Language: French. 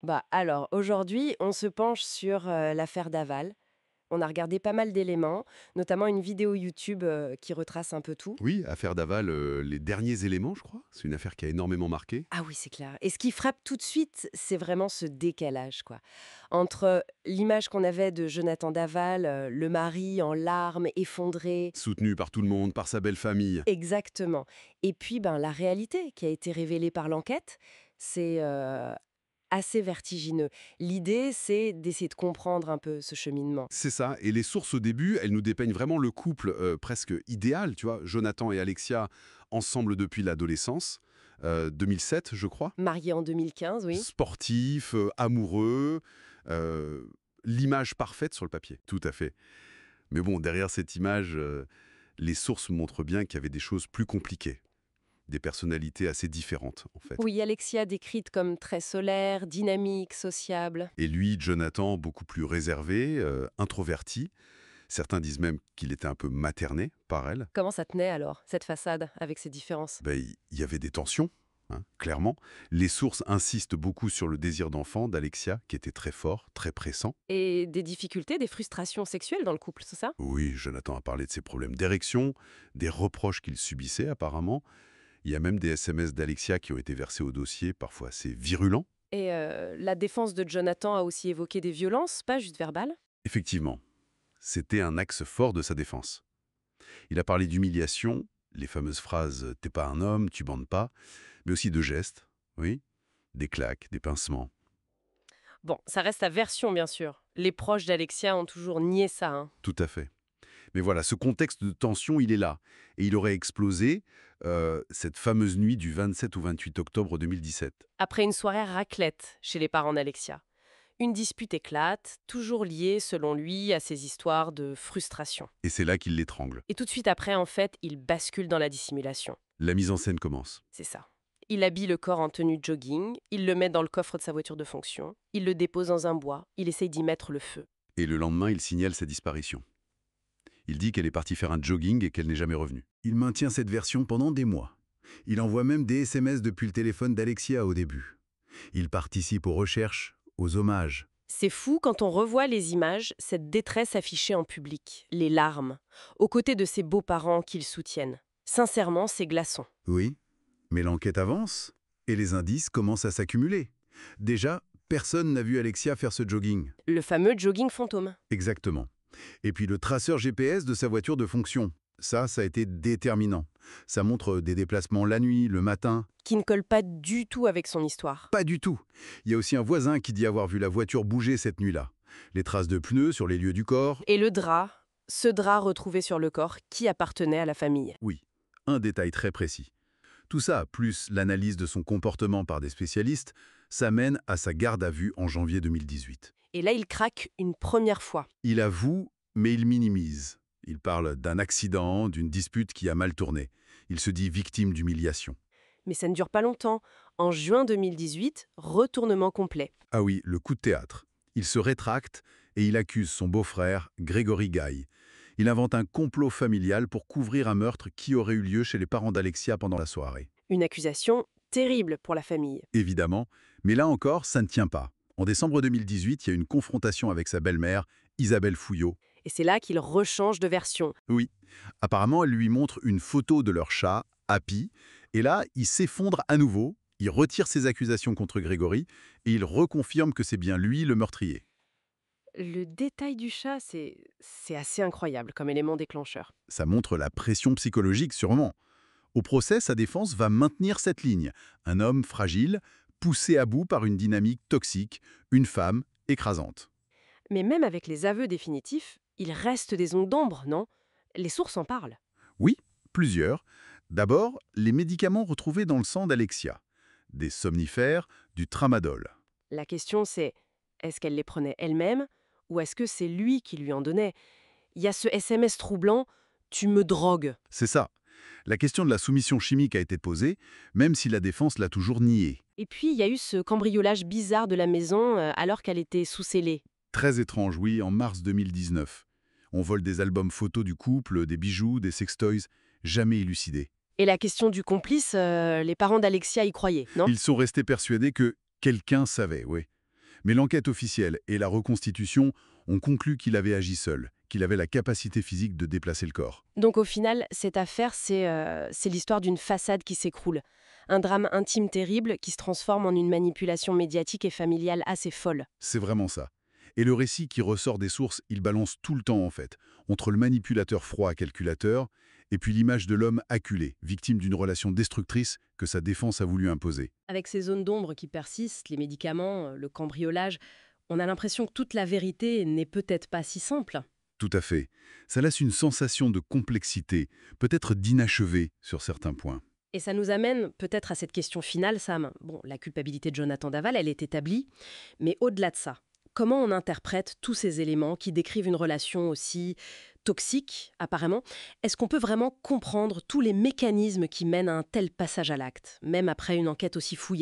Bah alors, aujourd'hui, on se penche sur l'affaire Daval. On a regardé pas mal d'éléments, notamment une vidéo YouTube qui retrace un peu tout. Oui, affaire Daval, les derniers éléments, je crois. C'est une affaire qui a énormément marqué. Ah oui, c'est clair. Et ce qui frappe tout de suite, c'est vraiment ce décalage, quoi. Entre l'image qu'on avait de Jonathan Daval, le mari en larmes, effondré, Soutenu par tout le monde, par sa belle famille. exactement. Et puis, ben, la réalité qui a été révélée par l'enquête, c'est assez vertigineux. L'idée, c'est d'essayer de comprendre un peu ce cheminement. C'est ça. Et les sources au début, elles nous dépeignent vraiment le couple presque idéal, tu vois. Jonathan et Alexia, ensemble depuis l'adolescence. 2007, je crois. Marié en 2015, oui. Sportif, amoureux. euh, L'image parfaite sur le papier. Tout à fait. Mais bon, derrière cette image, les sources montrent bien qu'il y avait des choses plus compliquées. Des personnalités assez différentes, en fait. Oui, Alexia décrite comme très solaire, dynamique, sociable. Et lui, Jonathan, beaucoup plus réservé, introverti. Certains disent même qu'il était un peu materné par elle. Comment ça tenait alors, cette façade, avec ses différences? Ben, il y avait des tensions, hein, clairement. Les sources insistent beaucoup sur le désir d'enfant d'Alexia, qui était très fort, très pressant. Et des difficultés, des frustrations sexuelles dans le couple, c'est ça? Oui, Jonathan a parlé de ses problèmes d'érection, des reproches qu'il subissait apparemment. Il y a même des SMS d'Alexia qui ont été versés au dossier, parfois assez virulents. Et la défense de Jonathan a aussi évoqué des violences, pas juste verbales? Effectivement, c'était un axe fort de sa défense. Il a parlé d'humiliation, les fameuses phrases «t'es pas un homme, tu bandes pas», mais aussi de gestes, oui, des claques, des pincements. Bon, ça reste sa version, bien sûr. Les proches d'Alexia ont toujours nié ça, hein. Tout à fait. Mais voilà, ce contexte de tension, il est là. Et il aurait explosé cette fameuse nuit du 27 au 28 octobre 2017. Après une soirée raclette chez les parents d'Alexia. Une dispute éclate, toujours liée, selon lui, à ces histoires de frustration. Et c'est là qu'il l'étrangle. Et tout de suite après, en fait, il bascule dans la dissimulation. La mise en scène commence. C'est ça. Il habille le corps en tenue de jogging, il le met dans le coffre de sa voiture de fonction, il le dépose dans un bois, il essaye d'y mettre le feu. Et le lendemain, il signale sa disparition. Il dit qu'elle est partie faire un jogging et qu'elle n'est jamais revenue. Il maintient cette version pendant des mois. Il envoie même des SMS depuis le téléphone d'Alexia au début. Il participe aux recherches, aux hommages. C'est fou quand on revoit les images, cette détresse affichée en public, les larmes, aux côtés de ses beaux-parents qu'ils soutiennent. Sincèrement, c'est glaçant. Oui, mais l'enquête avance et les indices commencent à s'accumuler. Déjà, personne n'a vu Alexia faire ce jogging. Le fameux jogging fantôme, Exactement. Et puis le traceur GPS de sa voiture de fonction. Ça a été déterminant. Ça montre des déplacements la nuit, le matin. qui ne colle pas du tout avec son histoire. Pas du tout. Il y a aussi un voisin qui dit avoir vu la voiture bouger cette nuit-là. Les traces de pneus sur les lieux du corps. Et le drap, ce drap retrouvé sur le corps qui appartenait à la famille. Oui, un détail très précis. Tout ça, plus l'analyse de son comportement par des spécialistes, ça mène à sa garde à vue en janvier 2018. Et là, il craque une première fois. Il avoue, mais il minimise. Il parle d'un accident, d'une dispute qui a mal tourné. Il se dit victime d'humiliation. Mais ça ne dure pas longtemps. En juin 2018, retournement complet. Ah oui, le coup de théâtre. Il se rétracte et il accuse son beau-frère, Grégory Gaille. Il invente un complot familial pour couvrir un meurtre qui aurait eu lieu chez les parents d'Alexia pendant la soirée. Une accusation terrible pour la famille. Évidemment, mais là encore, ça ne tient pas. En décembre 2018, il y a une confrontation avec sa belle-mère, Isabelle Fouillot. Et c'est là qu'il rechange de version. Oui, apparemment, elle lui montre une photo de leur chat, Happy, et là, il s'effondre à nouveau, il retire ses accusations contre Grégory, et il reconfirme que c'est bien lui le meurtrier. Le détail du chat, c'est assez incroyable comme élément déclencheur. Ça montre la pression psychologique, sûrement. Au procès, sa défense va maintenir cette ligne. Un homme fragile, poussé à bout par une dynamique toxique, une femme écrasante. Mais même avec les aveux définitifs, il reste des ondes d'ombre, non? Les sources en parlent. Oui, plusieurs. D'abord, les médicaments retrouvés dans le sang d'Alexia. Des somnifères, du tramadol. La question c'est, est-ce qu'elle les prenait elle-même ou est-ce que c'est lui qui lui en donnait? Il y a ce SMS troublant, tu me drogues. C'est ça. La question de la soumission chimique a été posée, même si la défense l'a toujours niée. Et puis il y a eu ce cambriolage bizarre de la maison alors qu'elle était sous scellée. Très étrange, oui, en mars 2019. On vole des albums photos du couple, des bijoux, des sextoys, jamais élucidés. Et la question du complice, les parents d'Alexia y croyaient, non? Ils sont restés persuadés que quelqu'un savait, oui. Mais l'enquête officielle et la reconstitution ont conclu qu'il avait agi seul, qu'il avait la capacité physique de déplacer le corps. Donc au final, cette affaire, c'est l'histoire d'une façade qui s'écroule. Un drame intime terrible qui se transforme en une manipulation médiatique et familiale assez folle. C'est vraiment ça. Et le récit qui ressort des sources, il balance tout le temps en fait, entre le manipulateur froid calculateur et puis l'image de l'homme acculé, victime d'une relation destructrice que sa défense a voulu imposer. Avec ces zones d'ombre qui persistent, les médicaments, le cambriolage, on a l'impression que toute la vérité n'est peut-être pas si simple. Tout à fait. Ça laisse une sensation de complexité, peut-être d'inachevé sur certains points. Et ça nous amène peut-être à cette question finale, Sam. Bon, la culpabilité de Jonathan Daval, elle est établie, mais au-delà de ça, comment on interprète tous ces éléments qui décrivent une relation aussi toxique, apparemment? Est-ce qu'on peut vraiment comprendre tous les mécanismes qui mènent à un tel passage à l'acte, même après une enquête aussi fouillée?